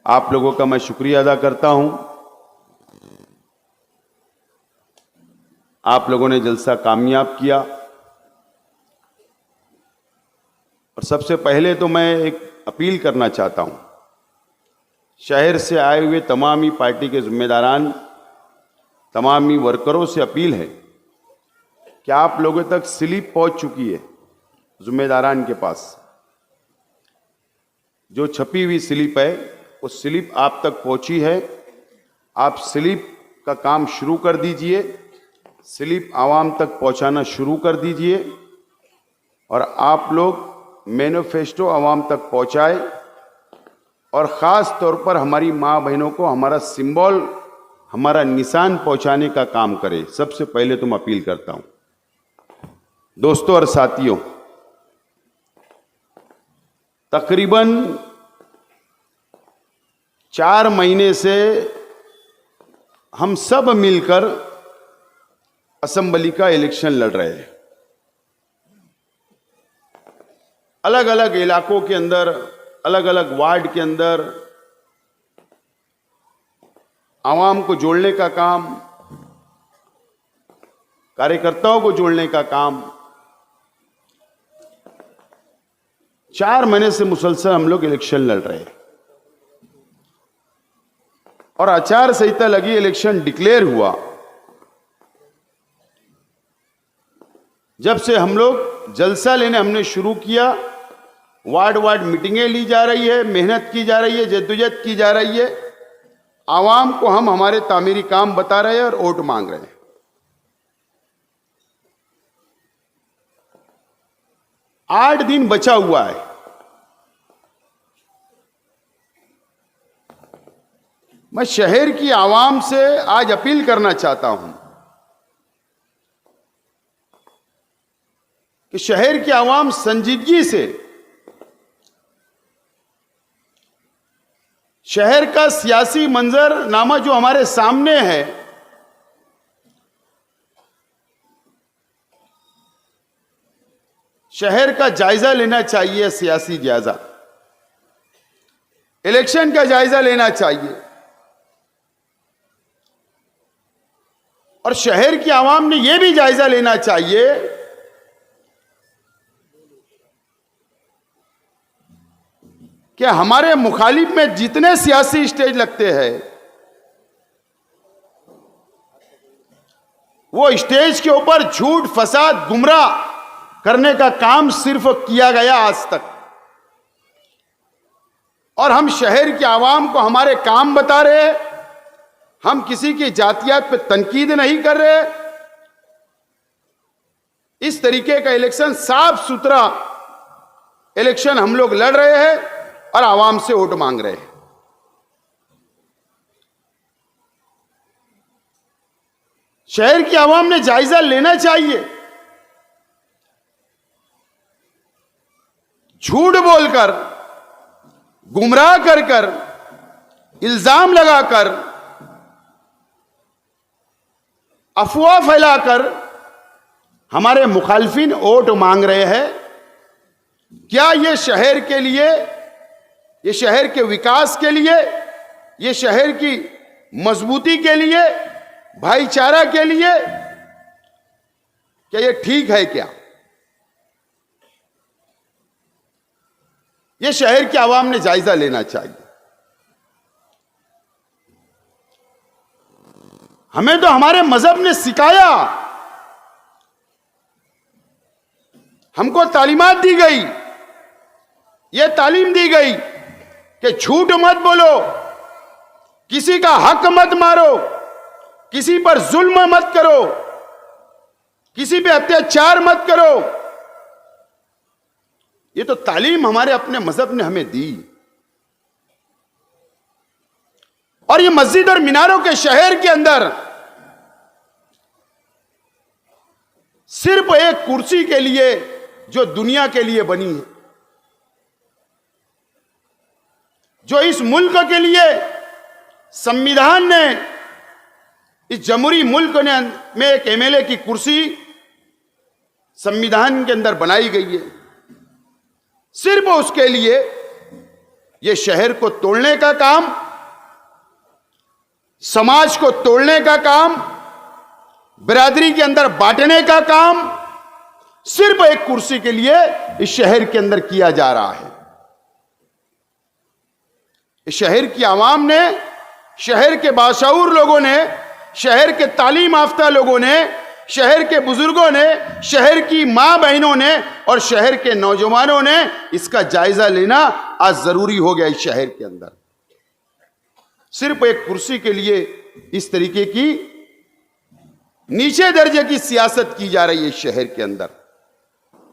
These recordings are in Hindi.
आप लोगों का मैं शुक्रिया अदा करता हूं। आप लोगों ने जलसा कामयाब किया। और सबसे पहले तो मैं एक अपील करना चाहता हूं, शहर से आए हुए तमाम ही पार्टी के जिम्मेदारान, तमाम ही वर्करों से अपील है कि आप लोगों तक स्लिप पहुंच चुकी है। जिम्मेदारान के पास जो छपी हुई स्लिप है, वो स्लिप आप तक पहुंची है। आप स्लिप का काम शुरू कर दीजिए, स्लिप आवाम तक पहुंचाना शुरू कर दीजिए और आप लोग मैनिफेस्टो आवाम तक पहुंचाए और ख़ास तौर पर हमारी माँ बहनों को हमारा सिंबल, हमारा निशान पहुंचाने का काम करें। सबसे पहले तो मैं अपील करता हूं दोस्तों और साथियों, तकरीबन 4 महीने से हम सब मिलकर असेंबली का इलेक्शन लड़ रहे हैं। अलग अलग इलाकों के अंदर, अलग अलग वार्ड के अंदर आवाम को जोड़ने का काम, कार्यकर्ताओं को जोड़ने का काम 4 महीने से मुसलसल हम लोग इलेक्शन लड़ रहे हैं। और आचार संहिता लगी, इलेक्शन डिक्लेयर हुआ, जब से हम लोग जलसा लेने हमने शुरू किया, वार्ड वार्ड मीटिंगें ली जा रही है, मेहनत की जा रही है, जद्दोजहद की जा रही है। आवाम को हम हमारे तामीरी काम बता रहे हैं और वोट मांग रहे हैं। आठ दिन बचा हुआ है। मैं शहर की आवाम से आज अपील करना चाहता हूं कि शहर की आवाम संजीदगी से शहर का सियासी मंजरनामा जो हमारे सामने है, शहर का जायजा लेना चाहिए, सियासी जायजा, इलेक्शन का जायजा लेना चाहिए। और शहर की आवाम ने यह भी जायजा लेना चाहिए कि हमारे मुखालिफ में जितने सियासी स्टेज लगते हैं, वो स्टेज के ऊपर झूठ, फसाद, गुमराह करने का काम सिर्फ किया गया आज तक। और हम शहर की आवाम को हमारे काम बता रहे हैं, हम किसी की जातियात पे तनकीद नहीं कर रहे। इस तरीके का इलेक्शन, साफ सुथरा इलेक्शन हम लोग लड़ रहे हैं और आवाम से वोट मांग रहे हैं। शहर की आवाम ने जायजा लेना चाहिए। झूठ बोलकर, गुमराह कर, इल्जाम लगाकर, अफवाह फैलाकर हमारे मुखालफिन वोट मांग रहे हैं। क्या ये शहर के लिए, ये शहर के विकास के लिए, ये शहर की मजबूती के लिए, भाईचारा के लिए, क्या ये ठीक है? क्या ये शहर की आवाम ने जायजा लेना चाहिए। हमें तो हमारे मजहब ने सिखाया, हमको तालीमात दी गई, ये तालीम दी गई कि झूठ मत बोलो, किसी का हक मत मारो, किसी पर जुल्म मत करो, किसी पे अत्याचार मत करो। ये तो तालीम हमारे अपने मजहब ने हमें दी। और ये मस्जिद और मीनारों के शहर के अंदर सिर्फ एक कुर्सी के लिए, जो दुनिया के लिए बनी है, जो इस मुल्क के लिए संविधान ने, इस जमहूरी मुल्क ने में एक एमएलए की कुर्सी संविधान के अंदर बनाई गई है, सिर्फ उसके लिए ये शहर को तोड़ने का काम, समाज को तोड़ने का काम, बिरादरी के अंदर बांटने का काम सिर्फ एक कुर्सी के लिए इस शहर के अंदर किया जा रहा है। इस शहर की आवाम ने, शहर के बाशऊर लोगों ने, शहर के तालीम याफ्ता लोगों ने, शहर के बुजुर्गों ने, शहर की मां बहनों ने और शहर के नौजवानों ने इसका जायजा लेना आज जरूरी हो गया। इस शहर के अंदर सिर्फ एक कुर्सी के लिए इस तरीके की नीचे दर्जे की सियासत की जा रही है इस शहर के अंदर।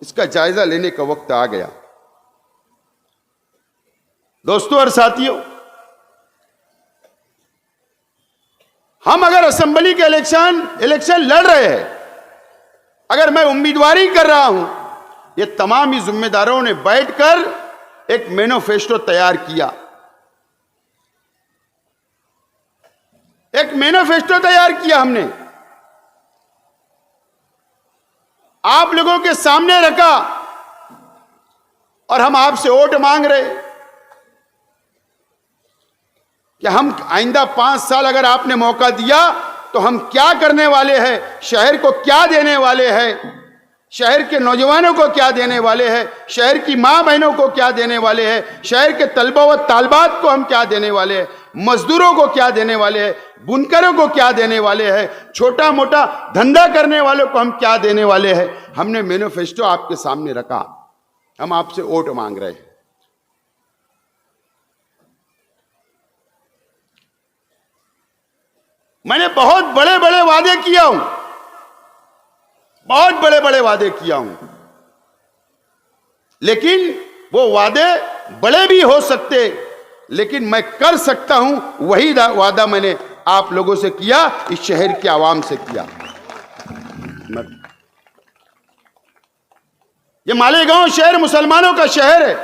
इसका जायजा लेने का वक्त आ गया। दोस्तों और साथियों, हम अगर असेंबली के इलेक्शन लड़ रहे हैं, अगर मैं उम्मीदवारी कर रहा हूं, ये तमाम ही जिम्मेदारों ने बैठकर एक मैनिफेस्टो तैयार किया, एक मैनिफेस्टो तैयार किया हमने, आप लोगों के सामने रखा और हम आपसे वोट मांग रहे कि हम आइंदा 5 साल अगर आपने मौका दिया तो हम क्या करने वाले हैं, शहर को क्या देने वाले हैं, शहर के नौजवानों को क्या देने वाले हैं, शहर की मां बहनों को क्या देने वाले हैं, शहर के तलबा व तालबात को हम क्या देने वाले हैं, मजदूरों को क्या देने वाले हैं, बुनकरों को क्या देने वाले हैं, छोटा मोटा धंधा करने वालों को हम क्या देने वाले हैं। हमने मैनिफेस्टो आपके सामने रखा, हम आपसे वोट मांग रहे हैं। मैंने बहुत बड़े बड़े वादे किया हूं, बहुत बड़े बड़े वादे किया हूं, लेकिन वो वादे बड़े भी हो सकते, लेकिन मैं कर सकता हूं वही वादा मैंने आप लोगों से किया, इस शहर की आवाम से किया। ये मालेगांव शहर मुसलमानों का शहर है।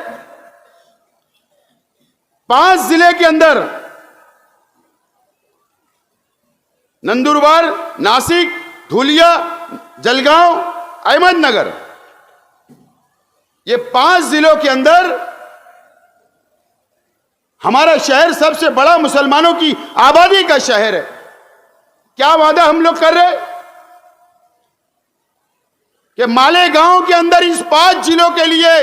5 जिले के अंदर नंदुरबार, नासिक, धुलिया, जलगांव, अहमदनगर, ये 5 जिलों के अंदर हमारा शहर सबसे बड़ा मुसलमानों की आबादी का शहर है। क्या वादा हम लोग कर रहे कि मालेगांव के अंदर इस 5 जिलों के लिए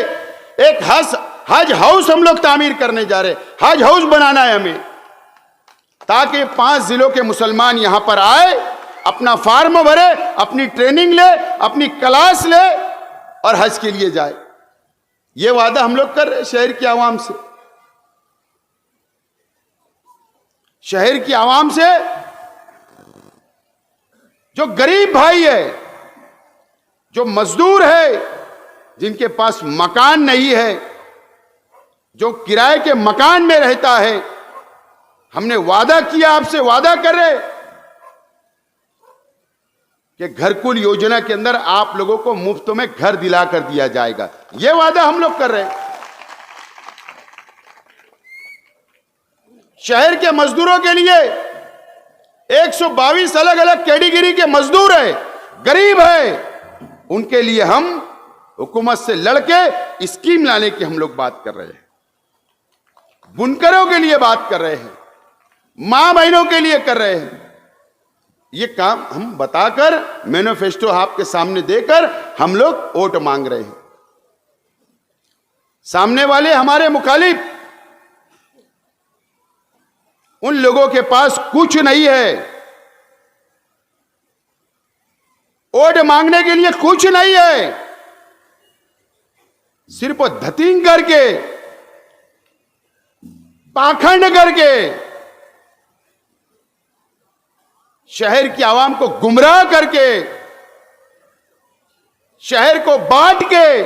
एक हज हाउस हम लोग तामीर करने जा रहे, हज हाउस बनाना है हमें, ताकि 5 जिलों के मुसलमान यहां पर आए, अपना फार्म भरे, अपनी ट्रेनिंग ले, अपनी क्लास ले और हज के लिए जाए। यह वादा हम लोग कर रहे शहर की आवाम से, शहर की आवाम से। जो गरीब भाई है, जो मजदूर है, जिनके पास मकान नहीं है, जो किराए के मकान में रहता है, हमने वादा किया, आपसे वादा कर रहे कि घरकुल योजना के अंदर आप लोगों को मुफ्त में घर दिलाकर दिया जाएगा। यह वादा हम लोग कर रहे हैं। शहर के मजदूरों के लिए 122 अलग अलग कैटेगरी के मजदूर है, गरीब है, उनके लिए हम हुकूमत से लड़के स्कीम लाने की हम लोग बात कर रहे हैं। बुनकरों के लिए बात कर रहे हैं, मां बहनों के लिए कर रहे हैं। ये काम हम बताकर, मैनिफेस्टो आपके सामने देकर हम लोग वोट मांग रहे हैं। सामने वाले हमारे मुखालिफ, उन लोगों के पास कुछ नहीं है, वोट मांगने के लिए कुछ नहीं है, सिर्फ धतिंग करके, पाखंड करके शहर की आवाम को गुमराह करके, शहर को बांट के,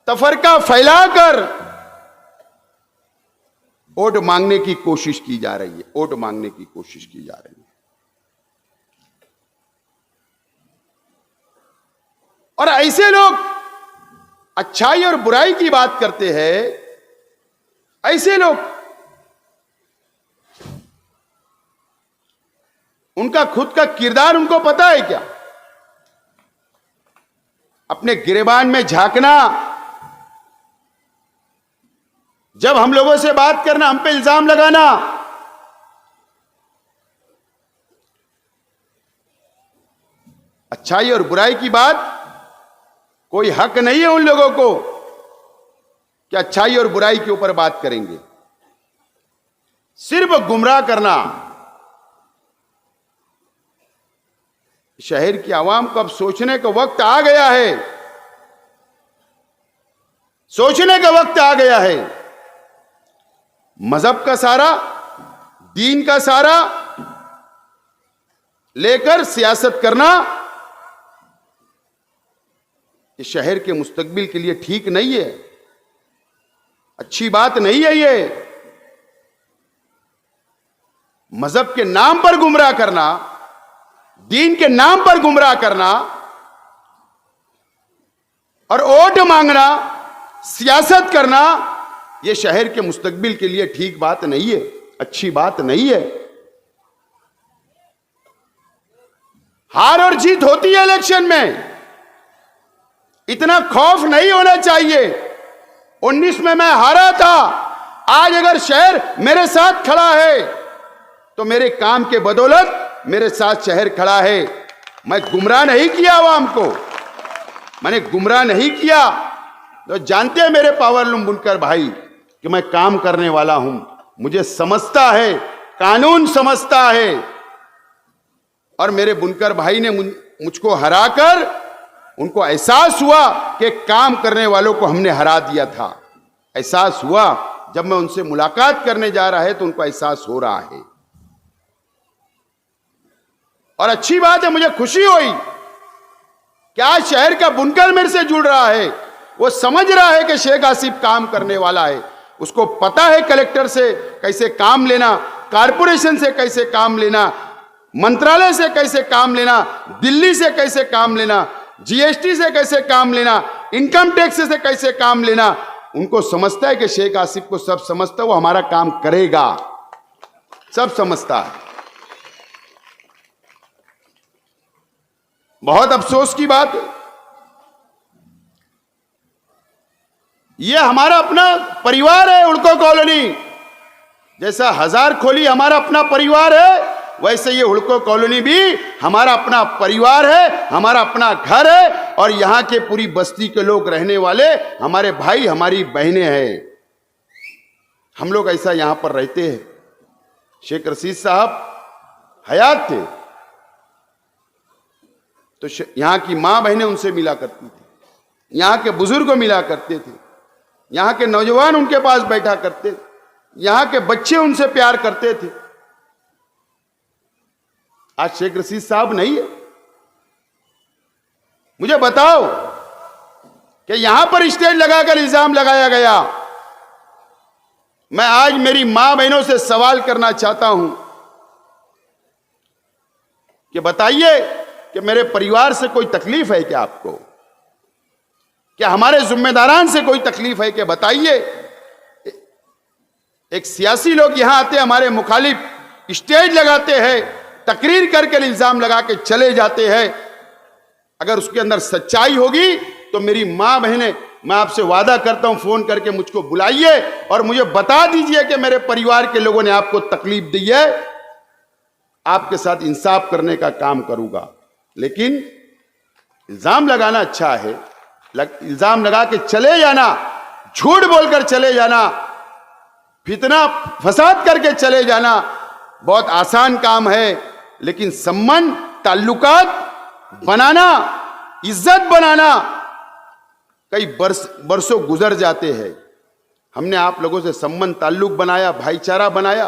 तफरका फैलाकर वोट मांगने की कोशिश की जा रही है, वोट मांगने की कोशिश की जा रही है। और ऐसे लोग अच्छाई और बुराई की बात करते हैं, ऐसे लोग उनका खुद का किरदार उनको पता है क्या? अपने गिरेबान में झांकना, जब हम लोगों से बात करना, हम पे इल्जाम लगाना, अच्छाई और बुराई की बात, कोई हक नहीं है उन लोगों को कि अच्छाई और बुराई के ऊपर बात करेंगे। सिर्फ गुमराह करना। शहर की आवाम को अब सोचने का वक्त आ गया है, सोचने का वक्त आ गया है। मजहब का सारा, दीन का सारा लेकर सियासत करना ये शहर के मुस्तकबिल के लिए ठीक नहीं है, अच्छी बात नहीं है। ये मजहब के नाम पर गुमराह करना, दीन के नाम पर गुमराह करना और वोट मांगना, सियासत करना, यह शहर के मुस्तकबिल के लिए ठीक बात नहीं है, अच्छी बात नहीं है। हार और जीत होती है इलेक्शन में, इतना खौफ नहीं होना चाहिए। 19 में मैं हारा था, आज अगर शहर मेरे साथ खड़ा है तो मेरे काम के बदौलत मेरे साथ शहर खड़ा है। मैं गुमराह नहीं किया आवाम को, मैंने गुमराह नहीं किया। तो जानते हैं मेरे पावरलूम बुनकर भाई कि मैं काम करने वाला हूं, मुझे समझता है, कानून समझता है। और मेरे बुनकर भाई ने मुझको हराकर उनको एहसास हुआ कि काम करने वालों को हमने हरा दिया था। एहसास हुआ, जब मैं उनसे मुलाकात करने जा रहा है तो उनको एहसास हो रहा है। और अच्छी बात है, मुझे खुशी हुई कि आज शहर का बुनकर मेरे से जुड़ रहा है। वो समझ रहा है कि शेख आसिफ काम करने वाला है, उसको पता है कलेक्टर से कैसे काम लेना, कारपोरेशन से कैसे काम लेना, मंत्रालय से कैसे काम लेना, दिल्ली से कैसे काम लेना, जीएसटी से कैसे काम लेना, इनकम टैक्स से कैसे काम लेना। उनको समझता है कि शेख आसिफ को सब समझता है, वो हमारा काम करेगा, सब समझता है। बहुत अफसोस की बात है, यह हमारा अपना परिवार है। हुड़को कॉलोनी जैसा हजार खोली हमारा अपना परिवार है, वैसे ये हुड़को कॉलोनी भी हमारा अपना परिवार है, हमारा अपना घर है। और यहां के पूरी बस्ती के लोग रहने वाले हमारे भाई, हमारी बहनें हैं। हम लोग ऐसा यहां पर रहते हैं। शेख रशीद साहब हयात थे तो यहां की मां बहनें उनसे मिला करती थी, यहां के बुजुर्ग मिला करते थे, यहां के नौजवान उनके पास बैठा करते थे, यहां के बच्चे उनसे प्यार करते थे। आज शेख रशीद साहब नहीं है। मुझे बताओ कि यहां पर स्टेज लगाकर इल्जाम लगाया गया। मैं आज मेरी मां बहनों से सवाल करना चाहता हूं कि बताइए कि मेरे परिवार से कोई तकलीफ है क्या आपको? क्या हमारे जिम्मेदारान से कोई तकलीफ है क्या? बताइए। एक सियासी लोग यहां आते, हमारे मुखालिफ स्टेज लगाते हैं, तकरीर करके इल्जाम लगा के चले जाते हैं। अगर उसके अंदर सच्चाई होगी तो मेरी मां बहनें, मैं आपसे वादा करता हूं, फोन करके मुझको बुलाइए और मुझे बता दीजिए कि मेरे परिवार के लोगों ने आपको तकलीफ दी है। आपके साथ इंसाफ करने का काम करूंगा। लेकिन इल्जाम लगाना अच्छा है, इल्जाम लगा के चले जाना, झूठ बोलकर चले जाना, फितना फसाद करके चले जाना बहुत आसान काम है। लेकिन संबंध, ताल्लुकात बनाना, इज्जत बनाना कई बरसों गुजर जाते हैं। हमने आप लोगों से संबंध, ताल्लुक बनाया, भाईचारा बनाया।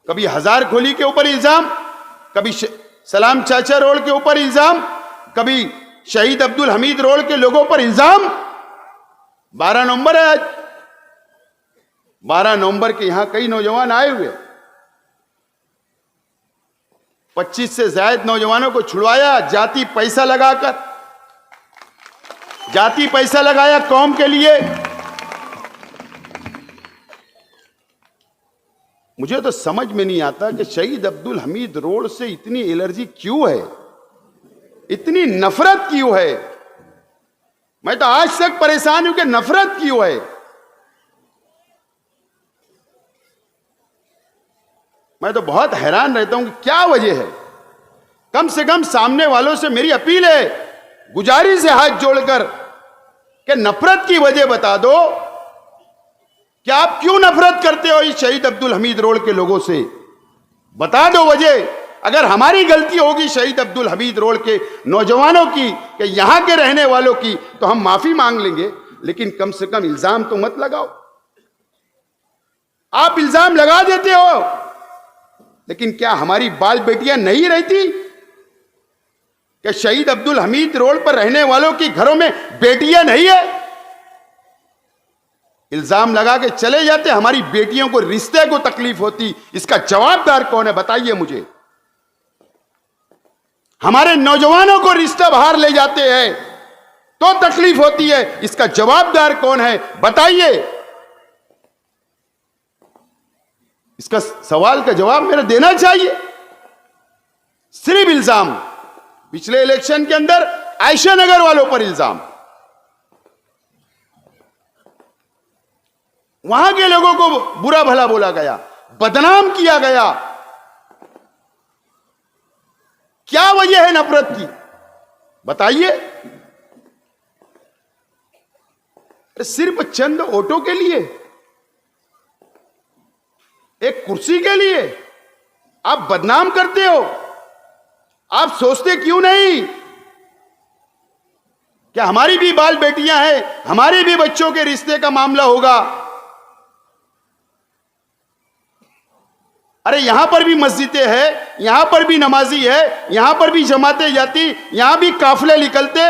कभी हजार खोली के ऊपर इल्जाम, कभी सलाम चाचा रोड के ऊपर इल्जाम, कभी शहीद अब्दुल हमीद रोड के लोगों पर इल्जाम। 12 नवंबर है आज, 12 नवंबर के यहां कई नौजवान आए हुए, 25 से ज्यादा नौजवानों को छुड़वाया जाति पैसा लगाकर, जाति पैसा लगाया कौम के लिए। मुझे तो समझ में नहीं आता कि शहीद अब्दुल हमीद रोड से इतनी एलर्जी क्यों है, इतनी नफरत क्यों है। मैं तो आज तक परेशान हूं कि नफरत क्यों है। मैं तो बहुत हैरान रहता हूं कि क्या वजह है। कम से कम सामने वालों से मेरी अपील है, गुजारिश है हाथ जोड़कर कि नफरत की वजह बता दो कि आप क्यों नफरत करते हो इस शहीद अब्दुल हमीद रोड के लोगों से। बता दो वजह। अगर हमारी गलती होगी शहीद अब्दुल हमीद रोड के नौजवानों की, कि यहां के रहने वालों की, तो हम माफी मांग लेंगे, लेकिन कम से कम इल्जाम तो मत लगाओ। आप इल्जाम लगा देते हो, लेकिन क्या हमारी बाल बेटियां नहीं रहती? कि शहीद अब्दुल हमीद रोड पर रहने वालों की घरों में बेटियां नहीं है? इल्जाम लगा के चले जाते, हमारी बेटियों को रिश्ते को तकलीफ होती, इसका जवाबदार कौन है बताइए मुझे। हमारे नौजवानों को रिश्ता बाहर ले जाते हैं तो तकलीफ होती है, इसका जवाबदार कौन है बताइए। इसका सवाल का जवाब मेरे देना चाहिए। सिर्फ इल्जाम, पिछले इलेक्शन के अंदर आयशा नगर वालों पर इल्जाम, वहां के लोगों को बुरा भला बोला गया, बदनाम किया गया। क्या वजह है नफरत की बताइए। सिर्फ चंद वोटों के लिए, एक कुर्सी के लिए आप बदनाम करते हो। आप सोचते क्यों नहीं कि हमारी भी बाल बेटियां हैं, हमारे भी बच्चों के रिश्ते का मामला होगा। अरे यहां पर भी मस्जिदें हैं, यहां पर भी नमाजी है, यहां पर भी जमातें जाती, यहां भी काफिले निकलते,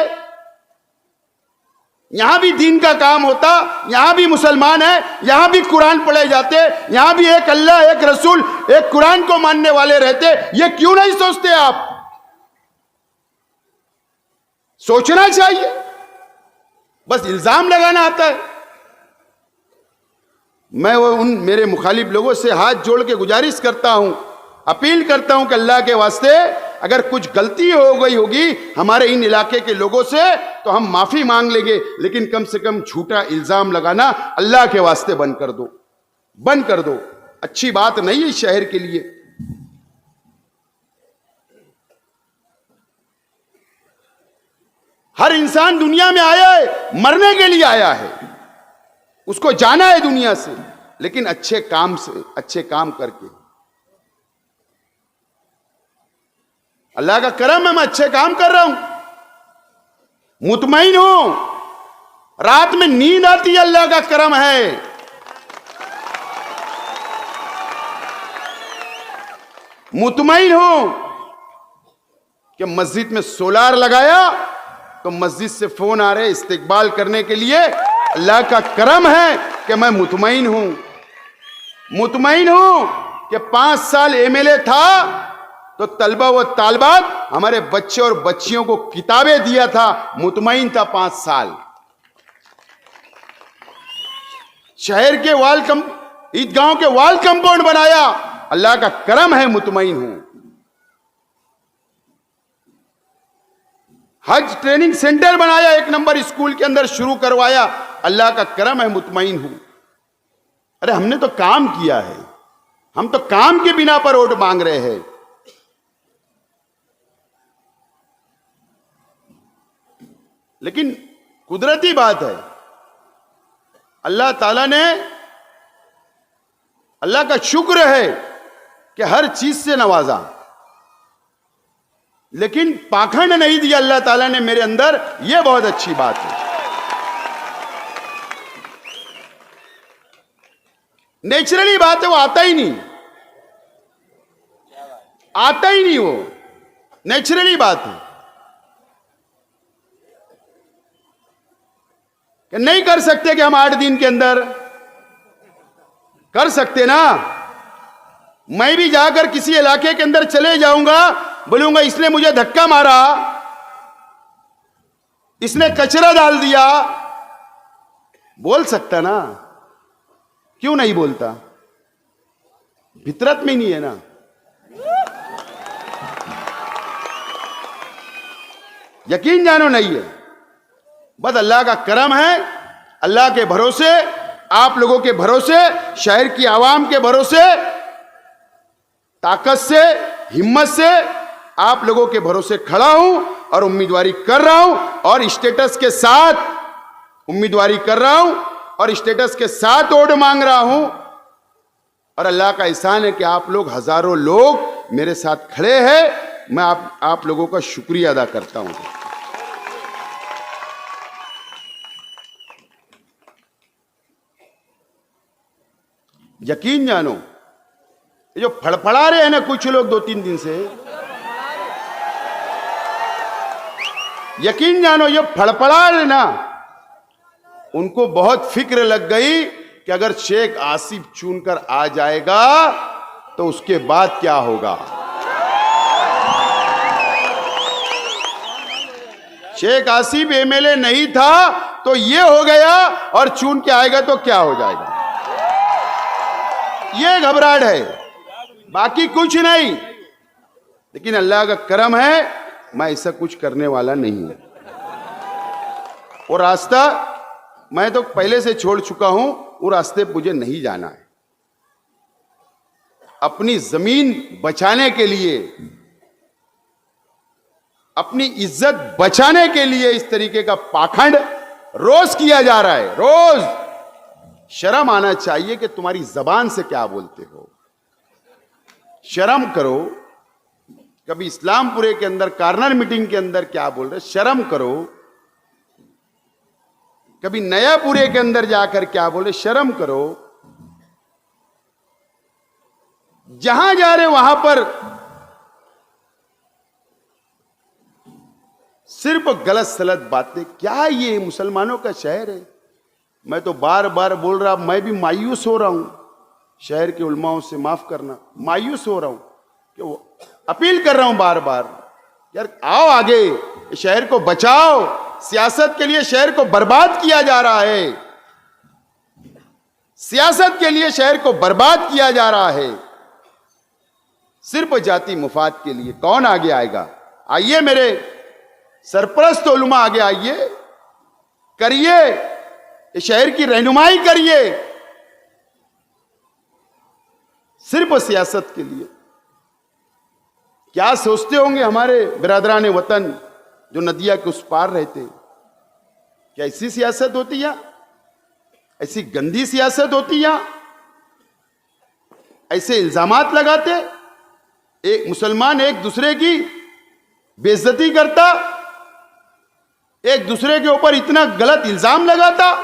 यहां भी दीन का काम होता, यहां भी मुसलमान है, यहां भी कुरान पढ़े जाते, यहां भी एक अल्लाह, एक रसूल, एक कुरान को मानने वाले रहते। ये क्यों नहीं सोचते आप? सोचना चाहिए। बस इल्जाम लगाना आता है। मैं वो उन मेरे मुखालिफ लोगों से हाथ जोड़ के गुजारिश करता हूं, अपील करता हूं कि अल्लाह के वास्ते अगर कुछ गलती हो गई होगी हमारे इन इलाके के लोगों से तो हम माफी मांग लेंगे, लेकिन कम से कम झूठा इल्जाम लगाना अल्लाह के वास्ते बंद कर दो, बंद कर दो। अच्छी बात नहीं है इस शहर के लिए। हर इंसान दुनिया में आया है, मरने के लिए आया है, उसको जाना है दुनिया से, लेकिन अच्छे काम से, अच्छे काम करके। अल्लाह का करम है, मैं अच्छे काम कर रहा हूं, मुतमईन हूं, रात में नींद आती है, अल्लाह का करम है। मुतमईन हूं कि मस्जिद में सोलार लगाया तो मस्जिद से फोन आ रहे इस्तेकबाल करने के लिए। अल्लाह का करम है कि मैं मुतमईन हूं, मुतमईन हूं कि 5 साल एमएलए था तो तलबा व तालबात हमारे बच्चे और बच्चियों को किताबें दिया था, मुतमईन था 5 साल। शहर के ईदगाहों के वाल कंपाउंड बनाया, अल्लाह का करम है, मुतमईन हूं। हज ट्रेनिंग सेंटर बनाया, 1 नंबर स्कूल के अंदर शुरू करवाया, अल्लाह का करम है, मुतमईन हूं। अरे हमने तो काम किया है, हम तो काम के बिना पर वोट मांग रहे हैं। लेकिन कुदरती बात है, अल्लाह ताला ने, अल्लाह का शुक्र है कि हर चीज से नवाजा, लेकिन पाखंड नहीं दिया अल्लाह ताला ने मेरे अंदर, यह बहुत अच्छी बात है। नेचुरली बात है, वो आता ही नहीं, आता ही नहीं, वो नेचुरली बात है कि नहीं कर सकते कि हम 8 दिन के अंदर कर सकते ना। मैं भी जाकर किसी इलाके के अंदर चले जाऊंगा, बोलूंगा इसने मुझे धक्का मारा, इसने कचरा डाल दिया, बोल सकता ना, क्यों नहीं बोलता? फितरत में नहीं है ना। यकीन जानो नहीं है, बस अल्लाह का करम है, अल्लाह के भरोसे, आप लोगों के भरोसे, शहर की आवाम के भरोसे, ताकत से, हिम्मत से आप लोगों के भरोसे खड़ा हूं और उम्मीदवारी कर रहा हूं और स्टेटस के साथ उम्मीदवारी कर रहा हूं और स्टेटस के साथ वोट मांग रहा हूं। और अल्लाह का एहसान है कि आप लोग, हजारों लोग मेरे साथ खड़े हैं। मैं आप लोगों का शुक्रिया अदा करता हूं। यकीन जानो, ये जो फड़फड़ा रहे हैं ना कुछ लोग 2-3 दिन से, यकीन जानो ये फड़फड़ा रहे ना, उनको बहुत फिक्र लग गई कि अगर शेख आसिफ चुनकर आ जाएगा तो उसके बाद क्या होगा। शेख आसिफ एमएलए नहीं था तो ये हो गया और चुन के आएगा तो क्या हो जाएगा, ये घबराहट है, बाकी कुछ नहीं। लेकिन अल्लाह का करम है, मैं ऐसा कुछ करने वाला नहीं हूं। वो रास्ता मैं तो पहले से छोड़ चुका हूं, वो रास्ते मुझे नहीं जाना है। अपनी जमीन बचाने के लिए, अपनी इज्जत बचाने के लिए इस तरीके का पाखंड रोज किया जा रहा है। रोज शर्म आना चाहिए कि तुम्हारी जबान से क्या बोलते हो। शर्म करो। कभी इस्लामपुरे के अंदर कार्नर मीटिंग के अंदर क्या बोल रहे, शर्म करो। कभी नयापुरे के अंदर जाकर क्या बोल रहे, शर्म करो। जहां जा रहे वहां पर सिर्फ गलत सलत बातें। क्या ये मुसलमानों का शहर है? मैं तो बार बार बोल रहा, मैं भी मायूस हो रहा हूं। शहर के उलमाओं से माफ करना, मायूस हो रहा हूं कि वो अपील कर रहा हूं बार बार, यार आओ आगे, शहर को बचाओ। सियासत के लिए शहर को बर्बाद किया जा रहा है, सियासत के लिए शहर को बर्बाद किया जा रहा है, सिर्फ जाति मुफाद के लिए। कौन आगे आएगा? आइए मेरे सरपरस्त उलमा आगे आइए, करिए, शहर की रहनुमाई करिए, सिर्फ सियासत के लिए। क्या सोचते होंगे हमारे बिरादरान वतन जो नदिया के उस पार रहते? क्या ऐसी सियासत होती है? ऐसी गंदी सियासत होती है? ऐसे इल्जामात लगाते? एक मुसलमान एक दूसरे की बेइज्जती करता, एक दूसरे के ऊपर इतना गलत इल्जाम लगाता।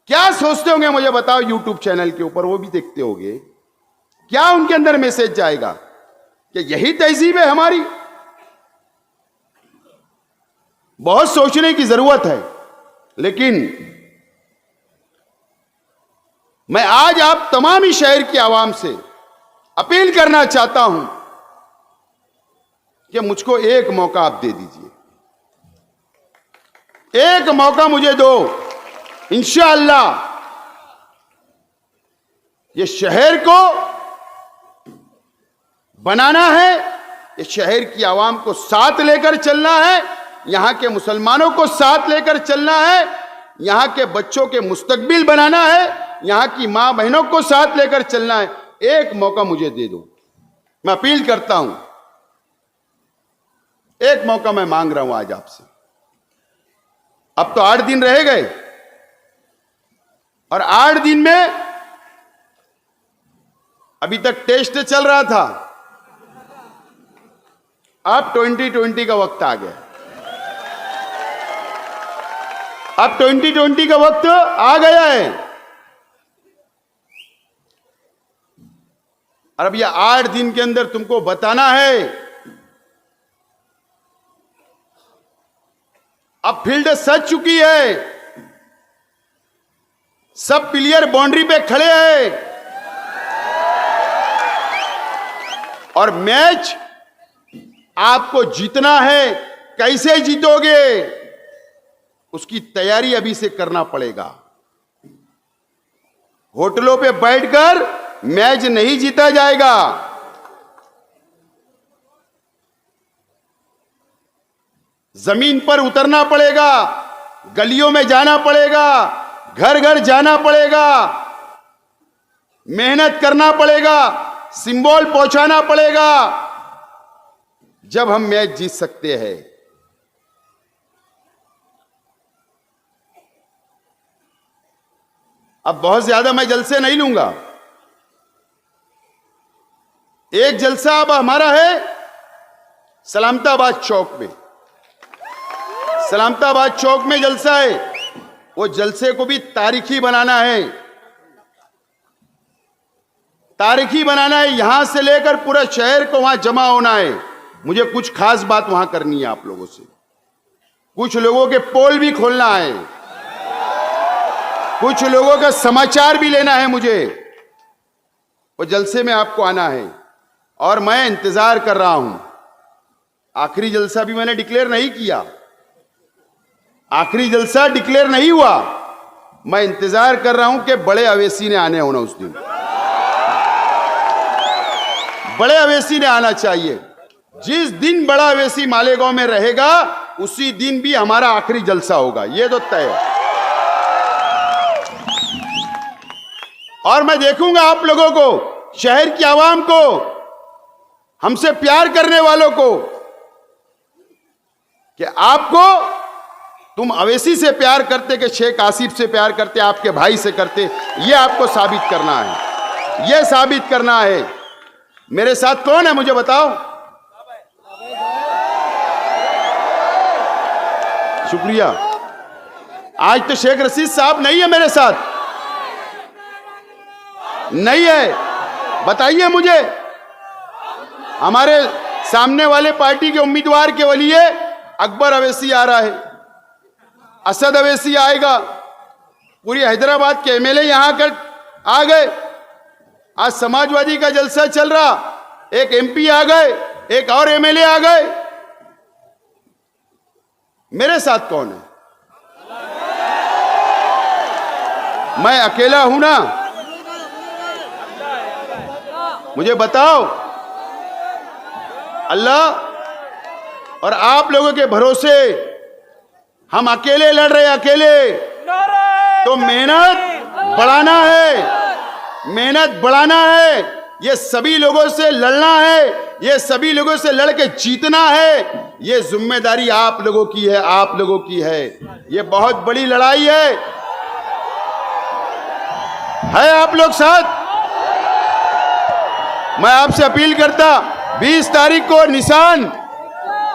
क्या सोचते होंगे मुझे बताओ? यूट्यूब चैनल के ऊपर वो भी देखते होंगे। क्या उनके अंदर मैसेज जाएगा कि यही तहजीब है हमारी? बहुत सोचने की जरूरत है। लेकिन मैं आज आप तमाम ही शहर की आवाम से अपील करना चाहता हूं कि मुझको एक मौका आप दे दीजिए, एक मौका मुझे दो। इंशाअल्लाह ये शहर को बनाना है, ये शहर की आवाम को साथ लेकर चलना है, यहां के मुसलमानों को साथ लेकर चलना है, यहां के बच्चों के मुस्तकबिल बनाना है, यहां की मां बहनों को साथ लेकर चलना है। एक मौका मुझे दे दो, मैं अपील करता हूं। एक मौका मैं मांग रहा हूं आज आपसे। अब तो 8 दिन रह गए और 8 दिन में अभी तक टेस्ट चल रहा था, अब 2020 का वक्त आ गया। अब 2020 का वक्त आ गया है और अब ये 8 दिन के अंदर तुमको बताना है। अब फील्ड सज चुकी है, सब प्लेयर बाउंड्री पे खड़े हैं और मैच आपको जीतना है। कैसे जीतोगे उसकी तैयारी अभी से करना पड़ेगा। होटलों पे बैठकर मैच नहीं जीता जाएगा। जमीन पर उतरना पड़ेगा, गलियों में जाना पड़ेगा, घर घर जाना पड़ेगा, मेहनत करना पड़ेगा, सिंबल पहुंचाना पड़ेगा, जब हम मैच जीत सकते हैं। अब बहुत ज्यादा मैं जलसे नहीं लूंगा। एक जलसा अब हमारा है सलामताबाद चौक में। सलामताबाद चौक में जलसा है, वो जलसे को भी तारीखी बनाना है, तारीखी बनाना है। यहां से लेकर पूरा शहर को वहां जमा होना है। मुझे कुछ खास बात वहां करनी है आप लोगों से। कुछ लोगों के पोल भी खोलना है, कुछ लोगों का समाचार भी लेना है मुझे। वो जलसे में आपको आना है और मैं इंतजार कर रहा हूं। आखिरी जलसा भी मैंने डिक्लेयर नहीं किया, आखिरी जलसा डिक्लेयर नहीं हुआ। मैं इंतजार कर रहा हूं कि बड़े अवेसी ने आने होना उस दिन, बड़े अवेसी ने आना चाहिए। जिस दिन बड़ा अवेसी मालेगांव में रहेगा उसी दिन भी हमारा आखिरी जलसा होगा, यह तो तय है। और मैं देखूंगा आप लोगों को, शहर की आवाम को, हमसे प्यार करने वालों को, कि आपको तुम अवेसी से प्यार करते कि शेख आसिफ से प्यार करते, आपके भाई से करते, यह आपको साबित करना है, यह साबित करना है। मेरे साथ कौन है मुझे बताओ? शुक्रिया। आज तो शेख रशीद साहब नहीं है मेरे साथ, नहीं है। बताइए मुझे, हमारे सामने वाले पार्टी के उम्मीदवार के लिए अकबर अवैसी आ रहा है, असद अवैसी आएगा, पूरी हैदराबाद के एमएलए यहां कर आ गए। आज समाजवादी का जलसा चल रहा, एक एमपी आ गए, एक और एमएलए आ गए। मेरे साथ कौन है? मैं अकेला हूं ना? मुझे बताओ। अल्लाह और आप लोगों के भरोसे हम अकेले लड़ रहे, अकेले। तो मेहनत बढ़ाना है, मेहनत बढ़ाना है। ये सभी लोगों से लड़ना है, ये सभी लोगों से लड़ के जीतना है। ये जिम्मेदारी आप लोगों की है, आप लोगों की है। ये बहुत बड़ी लड़ाई है आप लोग साथ। मैं आपसे अपील करता, 20 तारीख को निशान,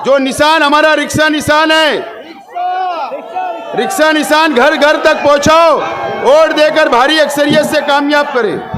जो निशान हमारा रिक्शा निशान है, रिक्शा निशान घर घर तक पहुंचाओ, वोट देकर भारी अक्सरियत से कामयाब करें।